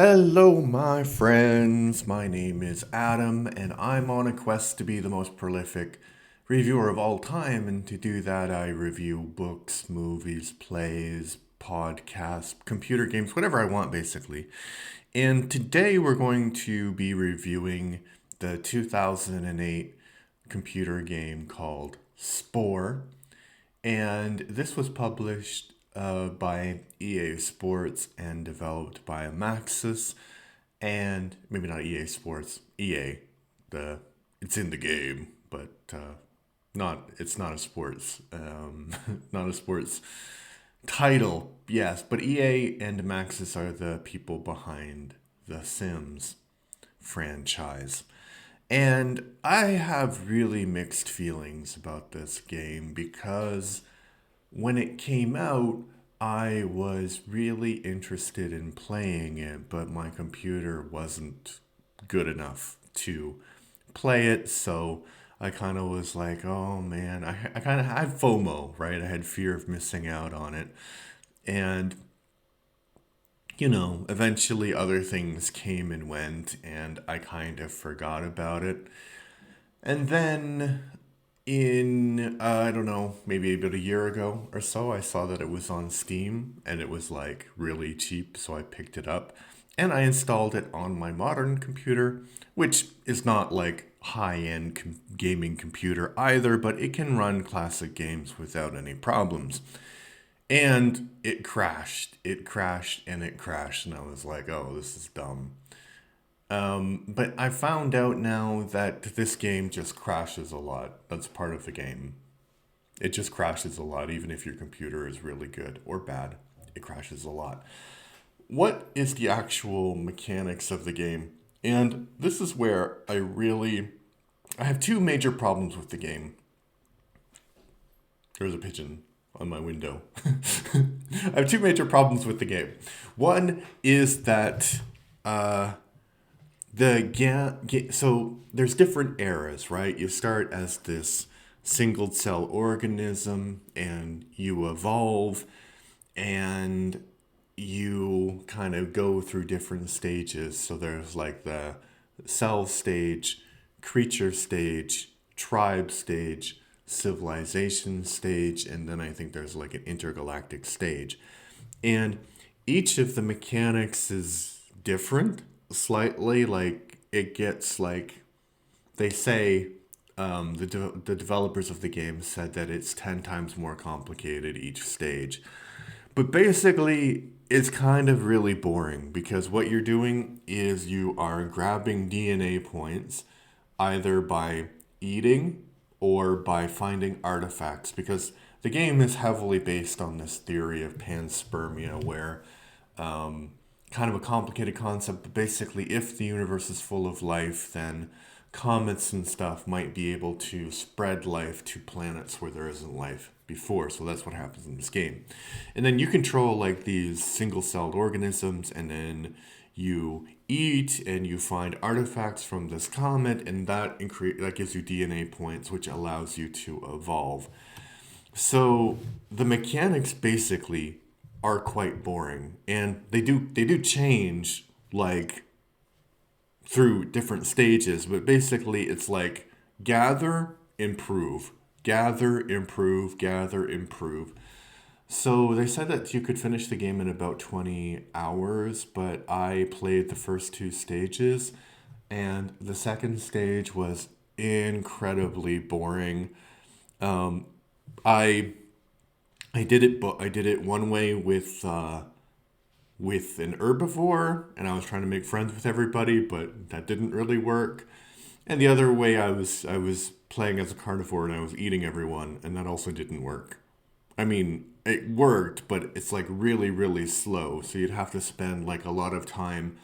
Hello, my friends. My name is Adam, and I'm on a quest to be the most prolific reviewer of all time. And to do that, I review books, movies, plays, podcasts, computer games, whatever I want, basically. And today we're going to be reviewing the 2008 computer game called Spore. And this was published by EA Sports and developed by Maxis, and maybe not EA Sports, EA. The it's in the game, but not it's not a sports not a sports title. Yes, but EA and Maxis are the people behind the Sims franchise. And I have really mixed feelings about this game because when it came out, I was really interested in playing it, but my computer wasn't good enough to play it. So I kind of was like, oh man, I kind of had FOMO, right? I had fear of missing out on it. And eventually other things came and went, and I kind of forgot about it. And then I don't know, maybe about a year ago or so, I saw that it was on Steam and it was like really cheap, so I picked it up and I installed it on my modern computer, which is not like high-end gaming computer either, but it can run classic games without any problems. And it crashed. It crashed and it crashed, and I was like, "Oh, this is dumb." But I found out now that this game just crashes a lot. That's part of the game. It just crashes a lot, even if your computer is really good or bad. It crashes a lot. What is the actual mechanics of the game? And this is where I have two major problems with the game. There's a pigeon on my window. I have two major problems with the game. One is that so there's different eras, right? You start as this single cell organism and you evolve and you kind of go through different stages. So there's like the cell stage, creature stage, tribe stage, civilization stage, and then I think there's like an intergalactic stage. And each of the mechanics is different slightly. Like it gets like they say the developers of the game said that it's 10 times more complicated each stage. But basically, it's kind of really boring because what you're doing is you are grabbing DNA points either by eating or by finding artifacts, because the game is heavily based on this theory of panspermia, where kind of a complicated concept, but basically, if the universe is full of life, then comets and stuff might be able to spread life to planets where there isn't life before. So that's what happens in this game. And then you control like these single celled organisms, and then you eat and you find artifacts from this comet, and that gives you DNA points, which allows you to evolve. So the mechanics basically are quite boring, and they do change like through different stages, but basically it's like gather, improve, gather, improve, gather, improve. So they said that you could finish the game in about 20 hours, but I played the first two stages, and the second stage was incredibly boring. I I did it, but I did it one way with an herbivore, and I was trying to make friends with everybody, but that didn't really work. And the other way, I was playing as a carnivore and I was eating everyone, and that also didn't work. I mean, it worked, but it's like really, really slow. So you'd have to spend like a lot of time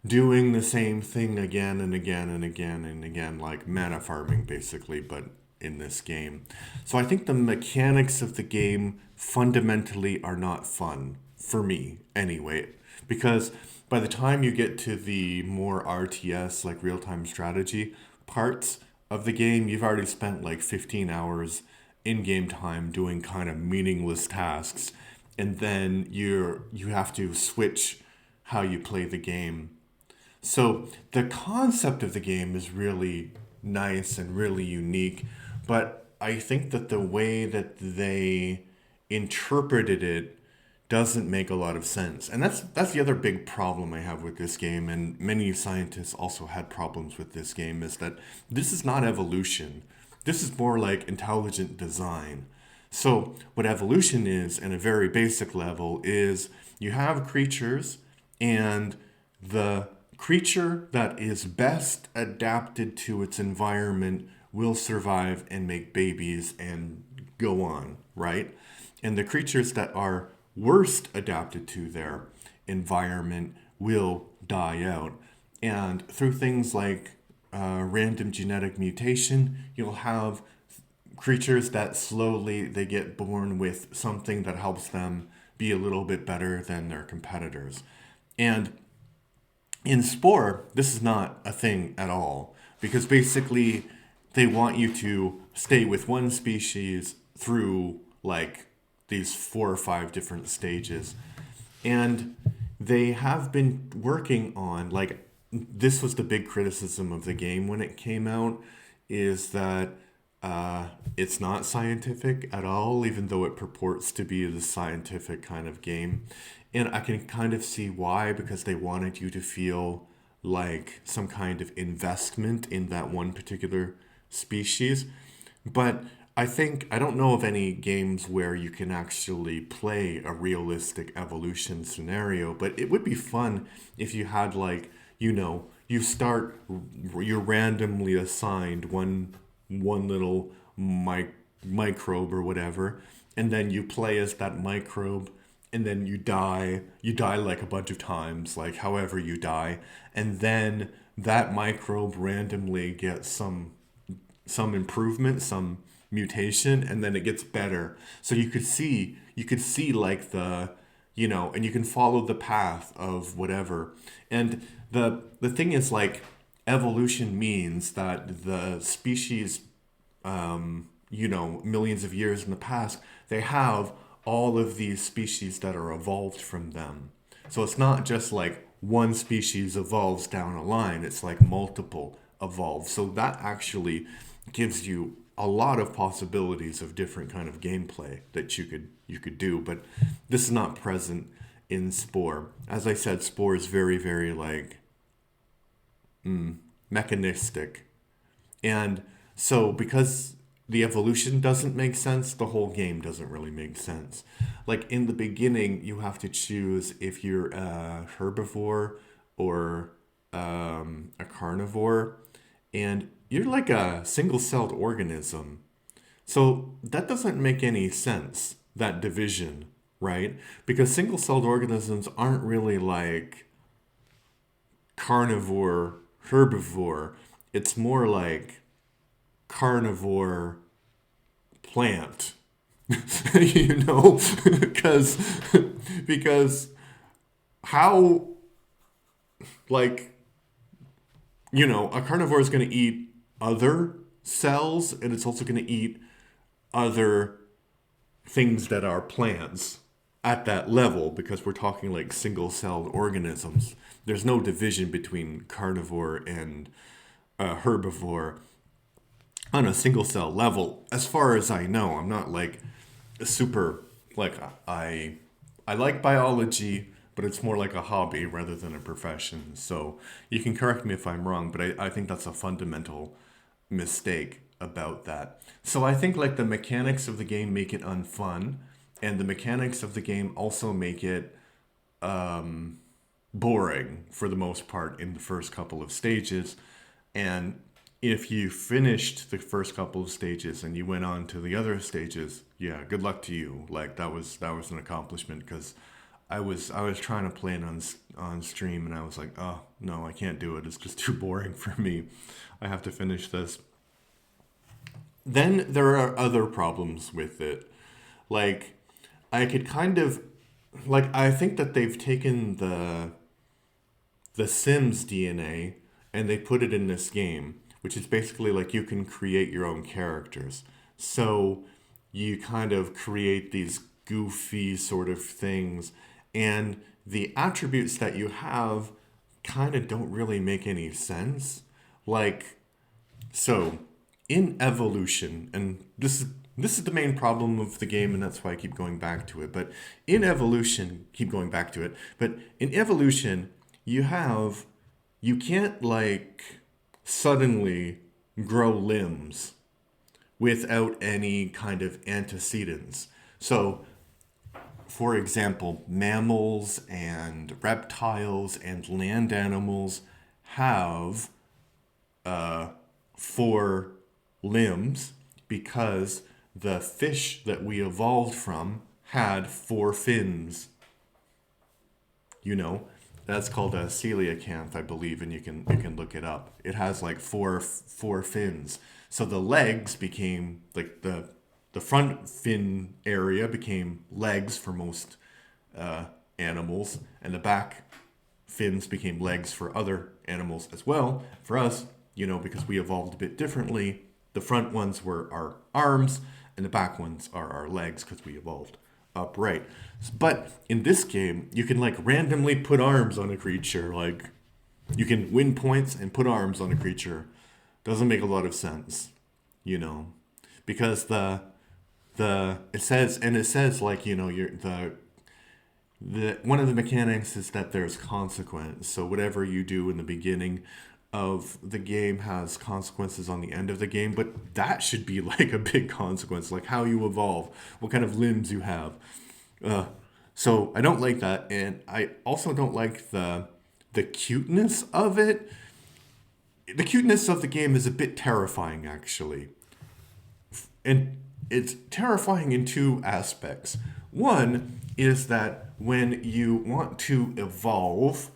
doing the same thing again and again and again and again, like mana farming basically, but in this game. So I think the mechanics of the game fundamentally are not fun for me anyway, because by the time you get to the more RTS, like real time strategy parts of the game, you've already spent like 15 hours in game time doing kind of meaningless tasks, and then you have to switch how you play the game. So the concept of the game is really nice and really unique, but I think that the way that they interpreted it doesn't make a lot of sense. And that's the other big problem I have with this game, and many scientists also had problems with this game, is that this is not evolution. This is more like intelligent design. So what evolution is, in a very basic level, is you have creatures, and the creature that is best adapted to its environment will survive and make babies and go on, right? And the creatures that are worst adapted to their environment will die out. And through things like random genetic mutation, you'll have creatures that slowly they get born with something that helps them be a little bit better than their competitors. And in Spore, this is not a thing at all, because basically they want you to stay with one species through like these 4 or 5 different stages. And they have been working on, like, this was the big criticism of the game when it came out, is that it's not scientific at all, even though it purports to be the scientific kind of game. And I can kind of see why, because they wanted you to feel like some kind of investment in that one particular species. But I don't know of any games where you can actually play a realistic evolution scenario, but it would be fun if you had, like, you're randomly assigned one little microbe or whatever, and then you play as that microbe, and then you die like a bunch of times, like however you die, and then that microbe randomly gets some improvement, some mutation, and then it gets better. So you could see like and you can follow the path of whatever. And the thing is, like, evolution means that the species, millions of years in the past, they have all of these species that are evolved from them. So it's not just like one species evolves down a line, it's like multiple evolve. So that actually gives you a lot of possibilities of different kind of gameplay that you could do, but this is not present in Spore. As I said, Spore is very, very like mechanistic. And so, because the evolution doesn't make sense, the whole game doesn't really make sense. Like, in the beginning, you have to choose if you're a herbivore or a carnivore, and you're like a single celled organism. So, that doesn't make any sense, that division, right? Because single celled organisms aren't really like carnivore, herbivore. It's more like carnivore plant. you know because because how, like, a carnivore is going to eat other cells, and it's also going to eat other things that are plants at that level, because we're talking like single celled organisms. There's no division between carnivore and herbivore on a single cell level, as far as I know. I'm not like a super, like, I like biology, but it's more like a hobby rather than a profession. So you can correct me if I'm wrong, but I think that's a fundamental mistake about that. So I think, like, the mechanics of the game make it unfun, and the mechanics of the game also make it boring for the most part in the first couple of stages. And if you finished the first couple of stages and you went on to the other stages, yeah, good luck to you. Like, that was an accomplishment, because I was trying to play it on stream, and I was like, oh no, I can't do it. It's just too boring for me. I have to finish this. Then there are other problems with it. Like, I could kind of, like, I think that they've taken the Sims DNA and they put it in this game, which is basically like you can create your own characters. So you kind of create these goofy sort of things, and the attributes that you have kind of don't really make any sense. Like, so in evolution, and this is the main problem of the game, and that's why I keep going back to it. But in evolution, keep going back to it. But in evolution, you can't like suddenly grow limbs without any kind of antecedents. So, for example, mammals and reptiles and land animals have 4 limbs because the fish that we evolved from had 4 fins. That's called a coelacanth, I believe, and you can look it up. It has like four fins. So the legs became like the front fin area became legs for most animals, and the back fins became legs for other animals as well. For us, because we evolved a bit differently, the front ones were our arms, and the back ones are our legs because we evolved upright. But in this game, you can like randomly put arms on a creature. Like you can win points and put arms on a creature. Doesn't make a lot of sense, you know, because it says like you're the one of the mechanics is that there's consequence. So whatever you do in the beginning of the game has consequences on the end of the game, but that should be like a big consequence, like how you evolve, what kind of limbs you have. Uh, so I don't like that, and I also don't like the cuteness of it. The cuteness of the game is a bit terrifying, actually. And it's terrifying in 2 aspects. One is that when you want to evolve,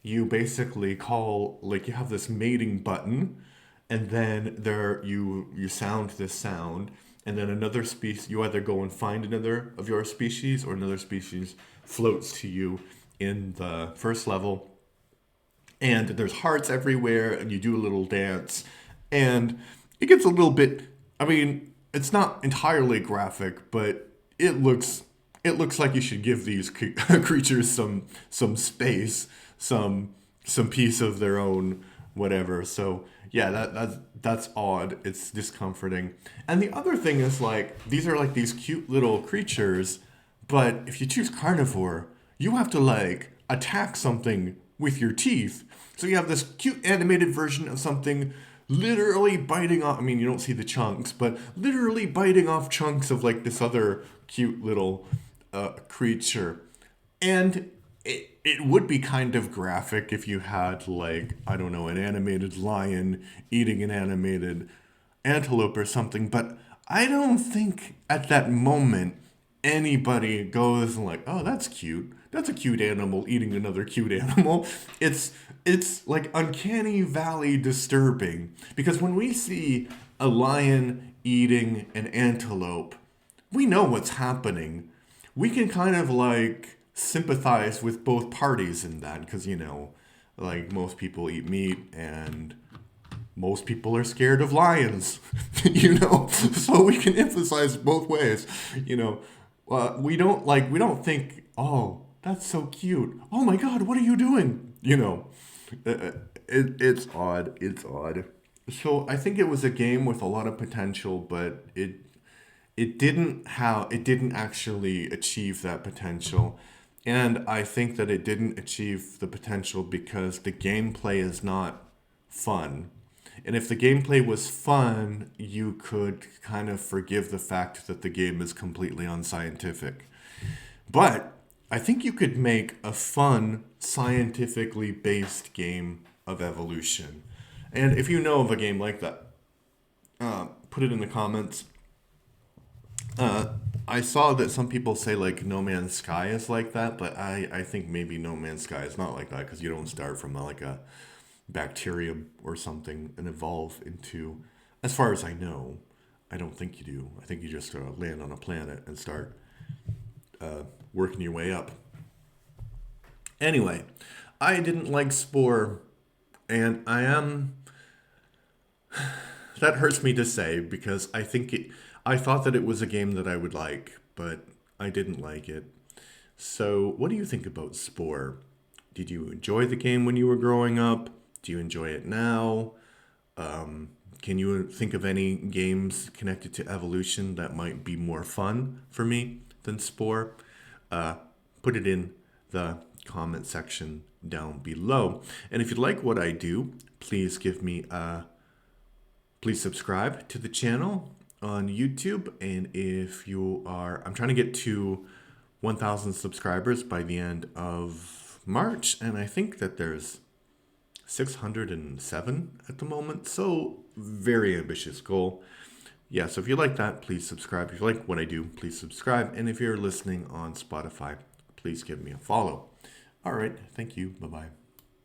you basically call like you have this mating button, and then you sound this sound, and then another species, you either go and find another of your species, or another species floats to you in the first level, and there's hearts everywhere, and you do a little dance, and it gets a little bit. I mean, it's not entirely graphic, but it looks like you should give these creatures some space, some piece of their own, whatever. So yeah, that's odd. It's discomforting. And the other thing is like these are like these cute little creatures, but if you choose carnivore, you have to like attack something with your teeth. So you have this cute animated version of something literally biting off. I mean, you don't see the chunks, but literally biting off chunks of like this other cute little creature. And it would be kind of graphic if you had like, I don't know, an animated lion eating an animated antelope or something, but I don't think at that moment anybody goes and like, oh, that's cute. That's a cute animal eating another cute animal. It's like uncanny valley disturbing, because when we see a lion eating an antelope, we know what's happening. We can kind of like sympathize with both parties in that, because like most people eat meat, and most people are scared of lions, so we can emphasize both ways. We don't think, oh, that's so cute, oh my god, what are you doing, it's odd. So I think it was a game with a lot of potential, but it didn't actually achieve that potential. And I think that it didn't achieve the potential because the gameplay is not fun. And if the gameplay was fun, you could kind of forgive the fact that the game is completely unscientific. But I think you could make a fun, scientifically based game of evolution. And if you know of a game like that, put it in the comments. I saw that some people say like No Man's Sky is like that, but I think maybe No Man's Sky is not like that, because you don't start from like a bacterium or something and evolve into, as far as I know, I don't think you do. I think you just land on a planet and start working your way up. Anyway, I didn't like Spore, and that hurts me to say, because I thought that it was a game that I would like, but I didn't like it. So, what do you think about Spore? Did you enjoy the game when you were growing up? Do you enjoy it now? Can you think of any games connected to evolution that might be more fun for me than Spore? Put it in the comment section down below. And if you like what I do, please subscribe to the channel on YouTube. And if you are, I'm trying to get to 1,000 subscribers by the end of March, and I think that there's 607 at the moment. So very ambitious goal. Yeah, so if you like that, please subscribe. If you like what I do, please subscribe. And if you're listening on Spotify, please give me a follow. All right, thank you. Bye-bye.